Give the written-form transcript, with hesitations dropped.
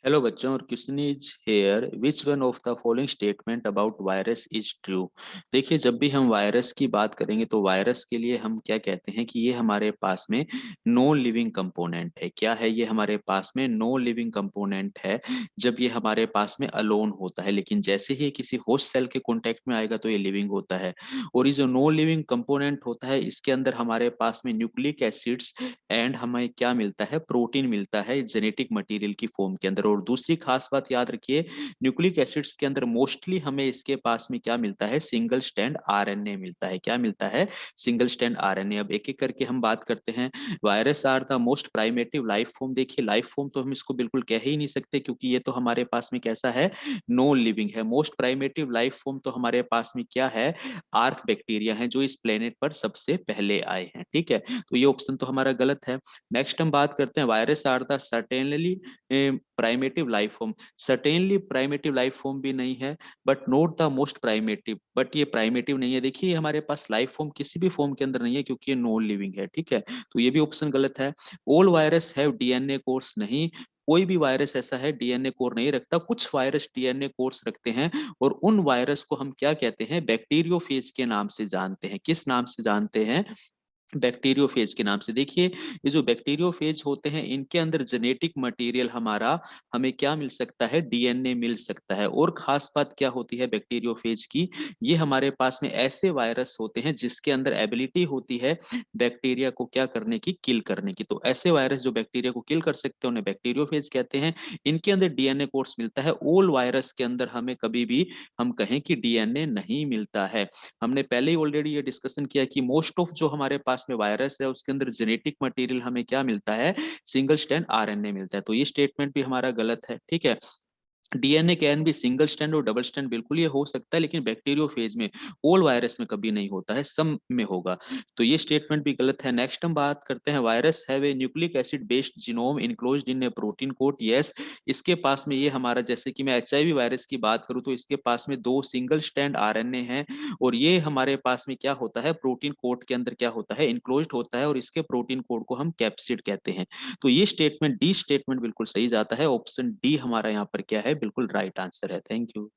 Hello बच्चों, और question is here which one of the following statement about virus is true. देखिए, जब भी हम वायरस की बात करेंगे तो वायरस के लिए हम क्या कहते हैं कि ये हमारे पास में नो लिविंग कंपोनेंट है। क्या है ये? हमारे पास में नो लिविंग कंपोनेंट है जब ये हमारे पास में अलोन होता है, लेकिन जैसे ही ये किसी होस्ट सेल के कॉन्टेक्ट में आएगा तो ये लिविंग होता है। और ये जो नो लिविंग कंपोनेंट होता है इसके अंदर हमारे पास में न्यूक्लिक एसिड्स एंड हमें क्या मिलता है? प्रोटीन मिलता है जेनेटिक मटेरियल की फॉर्म के अंदर। और दूसरी खास बात याद रखिए, न्यूक्लिक एसिड्स के अंदर मोस्टली हमें इसके पास में क्या मिलता है? सिंगल स्टैंड आरएनए मिलता है। क्या मिलता है? Single stand RNA. अब एक एक करके हम बात करते हैं। Virus are the most primitive life form. देखिए, लाइफ फॉर्म तो हम इसको बिल्कुल कह ही नहीं सकते, क्योंकि ये तो हमारे पास में कैसा है? नो लिविंग है। मोस्ट प्राइमेटिव लाइफ फॉर्म तो हमारे पास में क्या है? आर्क बैक्टीरिया है, जो इस प्लेनेट पर सबसे पहले आए हैं। ठीक है, तो ये ऑप्शन तो हमारा गलत है। नेक्स्ट हम बात करते हैं, virus are the certainly primitive life form. Certainly primitive life form भी नहीं है, but not the most primitive. But ये प्राइमेटिव नहीं है। देखिए, हमारे पास लाइफ फॉर्म किसी भी फॉर्म के अंदर नहीं है, क्योंकि ये नॉन लिविंग है। ठीक है, तो ये भी ऑप्शन गलत है। All virus have DNA course. नहीं, कोई भी वायरस ऐसा है डीएनए कोर नहीं रखता। कुछ वायरस डीएनए कोर्स रखते हैं, और उन वायरस को हम क्या कहते हैं? बैक्टीरियोफेज के नाम से जानते हैं। किस नाम से जानते हैं? बैक्टीरियोफेज के नाम से। देखिए, ये जो बैक्टीरियोफेज होते हैं इनके अंदर जेनेटिक मटेरियल हमारा हमें क्या मिल सकता है? डीएनए मिल सकता है। और खास बात क्या होती है बैक्टीरियोफेज की? ये हमारे पास में ऐसे वायरस होते हैं जिसके अंदर एबिलिटी होती है बैक्टीरिया को क्या करने की? किल करने की। तो ऐसे वायरस जो बैक्टीरिया को किल कर सकते हैं उन्हें बैक्टीरियोफेज कहते हैं। इनके अंदर डीएनए कोर्स मिलता है। ओल वायरस के अंदर हमें कभी भी हम कहें कि डीएनए नहीं मिलता है। हमने पहले ही ऑलरेडी ये डिस्कशन किया कि मोस्ट ऑफ जो हमारे पास में वायरस है उसके अंदर जेनेटिक मटेरियल हमें क्या मिलता है? सिंगल स्टैंड आरएनए मिलता है। तो ये स्टेटमेंट भी हमारा गलत है। ठीक है, DNA can be single stand और डबल स्टैंड बिल्कुल ये हो सकता है, लेकिन बैक्टीरियोफेज में, ओल वायरस में कभी नहीं होता है, सम में होगा। तो ये स्टेटमेंट भी गलत है। नेक्स्ट हम बात करते हैं, virus have a nucleic acid based genome enclosed in a protein coat. Yes, इसके पास में ये हमारा, जैसे कि मैं एचआईवी वायरस की बात करूं तो इसके पास में दो सिंगल स्टैंड आरएनए हैं, और ये हमारे पास में क्या होता है? प्रोटीन कोट के अंदर क्या होता है? इनक्लोज्ड होता है, और इसके प्रोटीन कोड को हम कैप्सिड कहते हैं। तो ये स्टेटमेंट, डी स्टेटमेंट बिल्कुल सही जाता है। ऑप्शन डी हमारा यहाँ पर क्या है? बिल्कुल राइट आंसर है। Thank you.